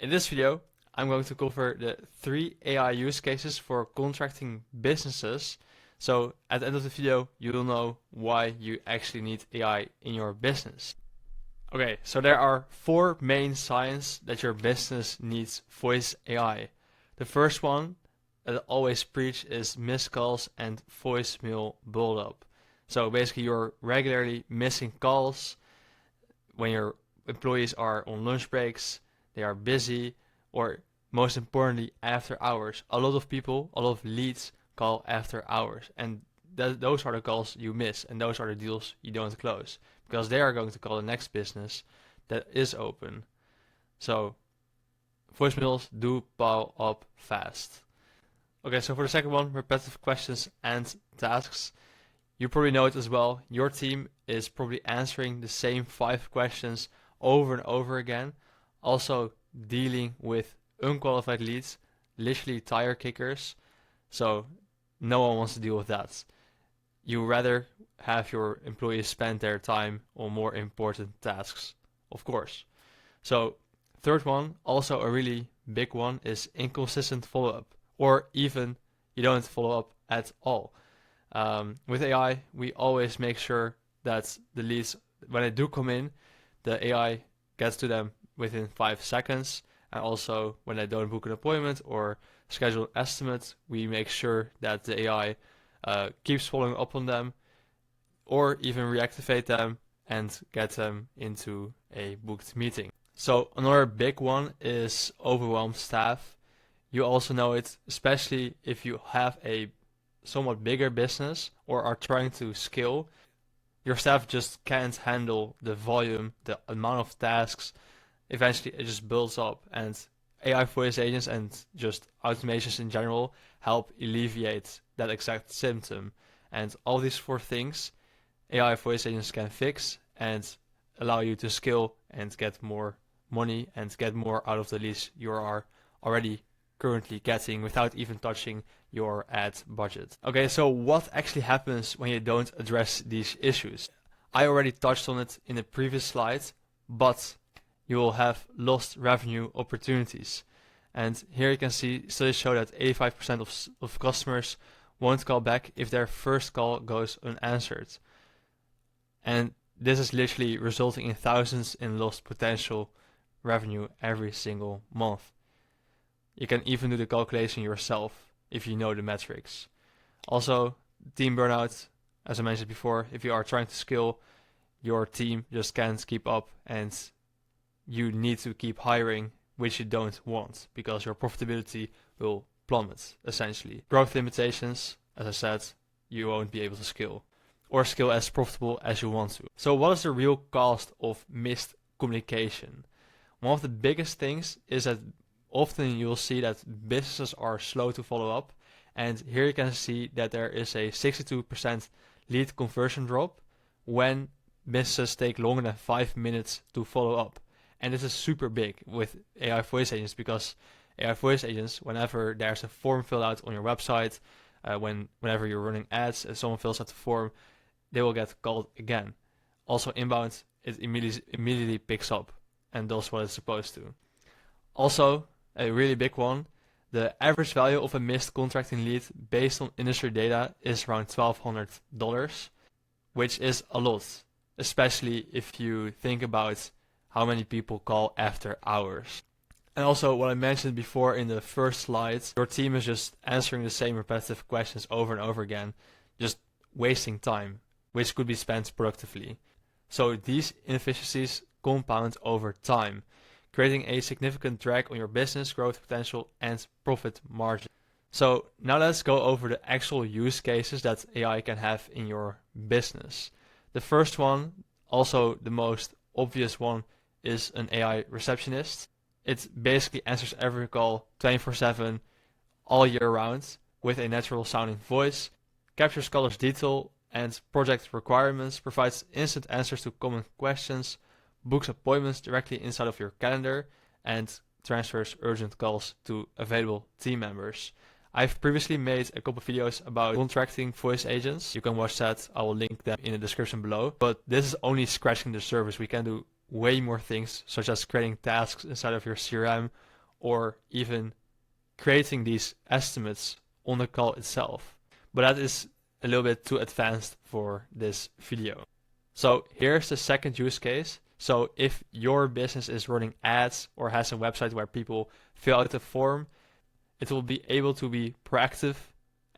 In this video, I'm going to cover the 3 AI use cases for contracting businesses. So at the end of the video, you will know why you actually need AI in your business. Okay, so there are 4 main signs that your business needs voice AI. The first one that I always preach is missed calls and voicemail buildup. So basically you're regularly missing calls when your employees are on lunch breaks, they are busy, or most importantly, after hours. A lot of people, a lot of leads call after hours, and those are the calls you miss, and those are the deals you don't close, because they are going to call the next business that is open. So voicemails do pile up fast. Okay, so for the second one, repetitive questions and tasks. You probably know it as well. Your team is probably answering the same 5 questions over and over again. Also dealing with unqualified leads, literally tire kickers. So no one wants to deal with that. You rather have your employees spend their time on more important tasks, of course. So third one, also a really big one, is inconsistent follow-up, or even you don't follow up at all. With AI, we always make sure that the leads, when they do come in, the AI gets to them within 5 seconds. And also, when they don't book an appointment or schedule an estimate, we make sure that the AI keeps following up on them, or even reactivate them and get them into a booked meeting. So another big one is overwhelmed staff. You also know it, especially if you have a somewhat bigger business or are trying to scale. Your staff just can't handle the volume, the amount of tasks. Eventually it just builds up, and AI voice agents and just automations in general help alleviate that exact symptom. And all these 4 things AI voice agents can fix and allow you to scale and get more money and get more out of the leads you are already currently getting without even touching your ad budget. Okay, so what actually happens when you don't address these issues? I already touched on it in the previous slide, but you will have lost revenue opportunities. And here you can see studies show that 85% of customers won't call back if their first call goes unanswered. And this is literally resulting in thousands in lost potential revenue every single month. You can even do the calculation yourself if you know the metrics. Also, team burnout, as I mentioned before, if you are trying to scale, your team just can't keep up and you need to keep hiring, which you don't want, because your profitability will plummet, essentially. Growth limitations, as I said, you won't be able to scale, or scale as profitable as you want to. So what is the real cost of missed communication? One of the biggest things is that often you'll see that businesses are slow to follow up, and here you can see that there is a 62% lead conversion drop when businesses take longer than 5 minutes to follow up. And this is super big with AI voice agents, because AI voice agents, whenever there's a form filled out on your website, whenever you're running ads and someone fills out the form, they will get called again. Also inbound, it immediately picks up and does what it's supposed to. Also, a really big one, the average value of a missed contracting lead based on industry data is around $1,200, which is a lot, especially if you think about how many people call after hours. And also, what I mentioned before in the first slide, your team is just answering the same repetitive questions over and over again, just wasting time, which could be spent productively. So these inefficiencies compound over time, creating a significant drag on your business growth potential and profit margin. So now let's go over the actual use cases that AI can have in your business. The first one, also the most obvious one, is an AI receptionist. It basically answers every call 24/7 all year round with a natural sounding voice, captures callers' detail and project requirements, provides instant answers to common questions, books appointments directly inside of your calendar, and transfers urgent calls to available team members. I've previously made a couple of videos about contracting voice agents. You can watch that. I will link them in the description below. But this is only scratching the surface. We can do way more things, such as creating tasks inside of your CRM or even creating these estimates on the call itself. But that is a little bit too advanced for this video. So here's the second use case. So if your business is running ads or has a website where people fill out the form, it will be able to be proactive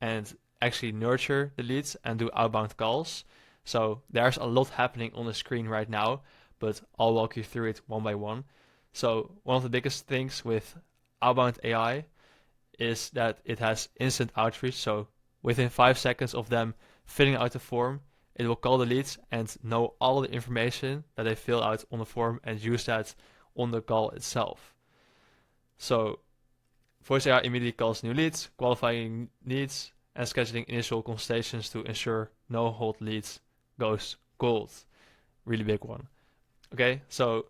and actually nurture the leads and do outbound calls. So there's a lot happening on the screen right now, but I'll walk you through it one by one. So one of the biggest things with outbound AI is that it has instant outreach. So within 5 seconds of them filling out the form, it will call the leads and know all the information that they fill out on the form and use that on the call itself. So Voice AI immediately calls new leads, qualifying needs, and scheduling initial consultations to ensure no hold leads goes cold. Really big one. Okay, so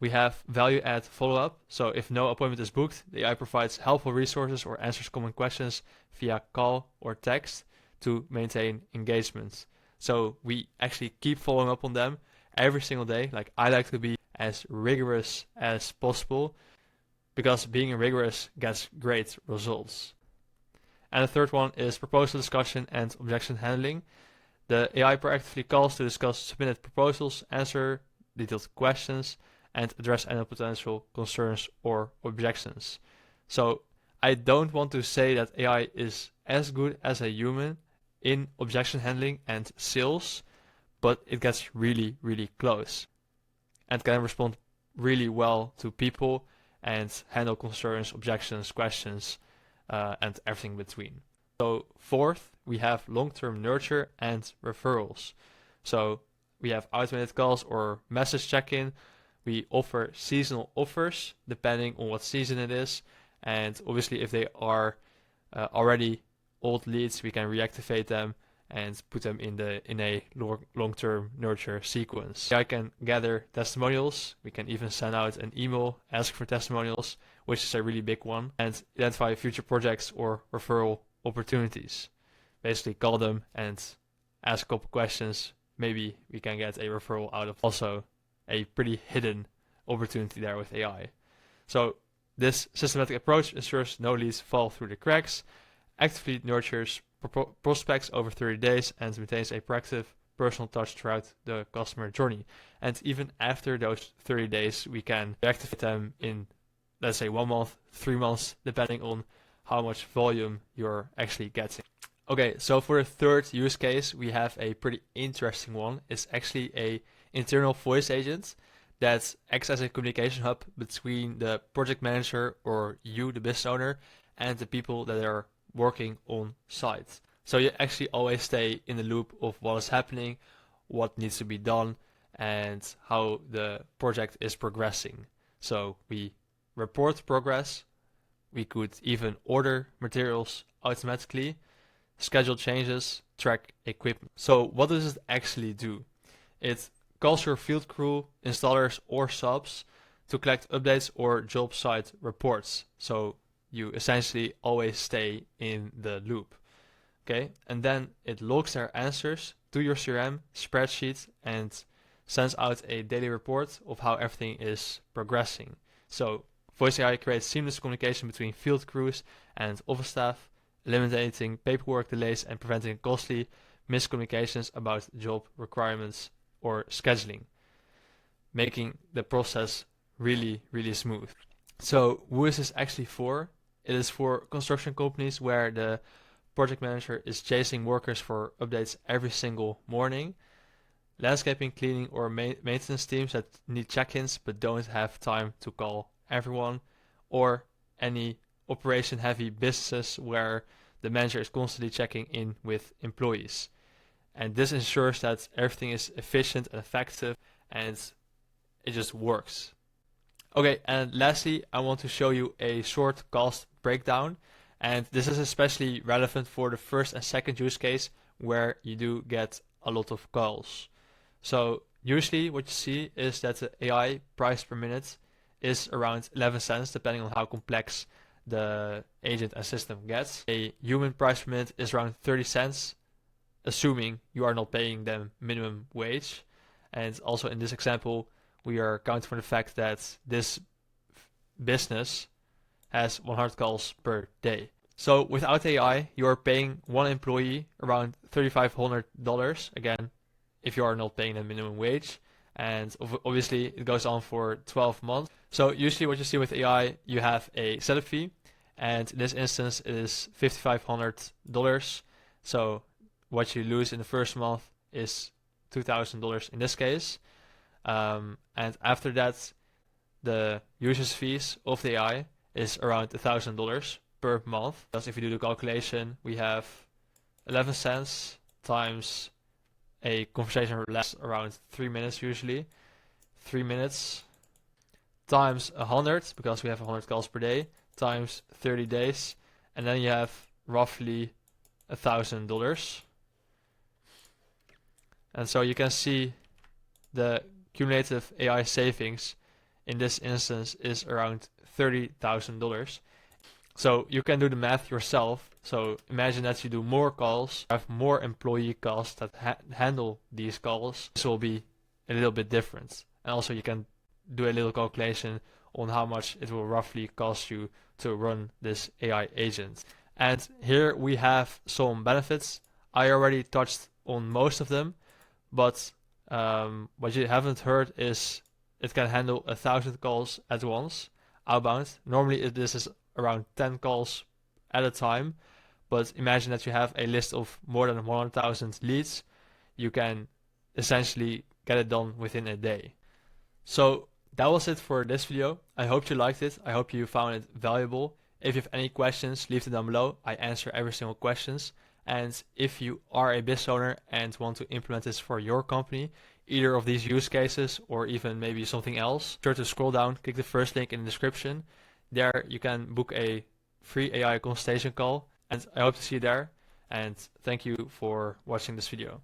we have value add follow-up. So if no appointment is booked, the AI provides helpful resources or answers common questions via call or text to maintain engagement. So we actually keep following up on them every single day. Like, I like to be as rigorous as possible because being rigorous gets great results. And the third one is proposal discussion and objection handling. The AI proactively calls to discuss submitted proposals, answer detailed questions, and address any potential concerns or objections. So I don't want to say that AI is as good as a human in objection handling and sales, but it gets really, really close and can respond really well to people and handle concerns, objections, questions, and everything between. So fourth, we have long-term nurture and referrals. So we have automated calls or message check-in. We offer seasonal offers depending on what season it is. And obviously if they are already old leads, we can reactivate them and put them in a long-term nurture sequence. I can gather testimonials. We can even send out an email asking for testimonials, which is a really big one, and identify future projects or referral opportunities. Basically call them and ask a couple questions. Maybe we can get a referral out of also a pretty hidden opportunity there with AI. So this systematic approach ensures no leads fall through the cracks, actively nurtures prospects over 30 days, and maintains a proactive personal touch throughout the customer journey. And even after those 30 days, we can reactivate them in, let's say, 1 month, 3 months, depending on how much volume you're actually getting. Okay, so for the third use case, we have a pretty interesting one. It's actually a internal voice agent that acts as a communication hub between the project manager or you, the business owner, and the people that are working on site. So you actually always stay in the loop of what is happening, what needs to be done, and how the project is progressing. So we report progress. We could even order materials automatically, schedule changes, track equipment. So what does it actually do? It calls your field crew, installers, or subs to collect updates or job site reports. So you essentially always stay in the loop. Okay, and then it logs their answers to your CRM spreadsheet and sends out a daily report of how everything is progressing. So Voice AI creates seamless communication between field crews and office staff, eliminating paperwork delays and preventing costly miscommunications about job requirements or scheduling, making the process really, really smooth. So who is this actually for? It is for construction companies where the project manager is chasing workers for updates every single morning, landscaping, cleaning, or maintenance teams that need check-ins but don't have time to call everyone, or any operation-heavy businesses where the manager is constantly checking in with employees. And this ensures that everything is efficient and effective and it just works. Okay, and lastly, I want to show you a short cost breakdown. And this is especially relevant for the first and second use case where you do get a lot of calls. So usually what you see is that the AI price per minute is around 11 cents, depending on how complex the agent and system gets. A human price per minute is around 30 cents, assuming you are not paying them minimum wage. And also in this example, we are accounting for the fact that this business has 100 calls per day. So without AI, you are paying one employee around $3,500, again, if you are not paying a minimum wage. And obviously it goes on for 12 months. So usually what you see with AI, you have a setup fee, and in this instance it is $5,500. So what you lose in the first month is $2,000 in this case. And after that, the users fees of the AI is around $1,000 per month. Because if you do the calculation, we have 11 cents times a conversation lasts around 3 minutes usually. 3 minutes times 100, because we have 100 calls per day, times 30 days, and then you have roughly $1,000. And so you can see the cumulative AI savings in this instance is around $30,000. So you can do the math yourself. So imagine that you do more calls, have more employee costs that handle these calls. This will be a little bit different. And also you can do a little calculation on how much it will roughly cost you to run this AI agent. And here we have some benefits. I already touched on most of them, but what you haven't heard is it can handle 1,000 calls at once, outbound. Normally this is around 10 calls at a time, but imagine that you have a list of more than 100,000 leads. You can essentially get it done within a day. So that was it for this video. I hope you liked it. I hope you found it valuable. If you have any questions, leave them down below. I answer every single questions. And if you are a business owner and want to implement this for your company, either of these use cases or even maybe something else, be sure to scroll down, click the first link in the description. There you can book a free AI consultation call, and I hope to see you there. And thank you for watching this video.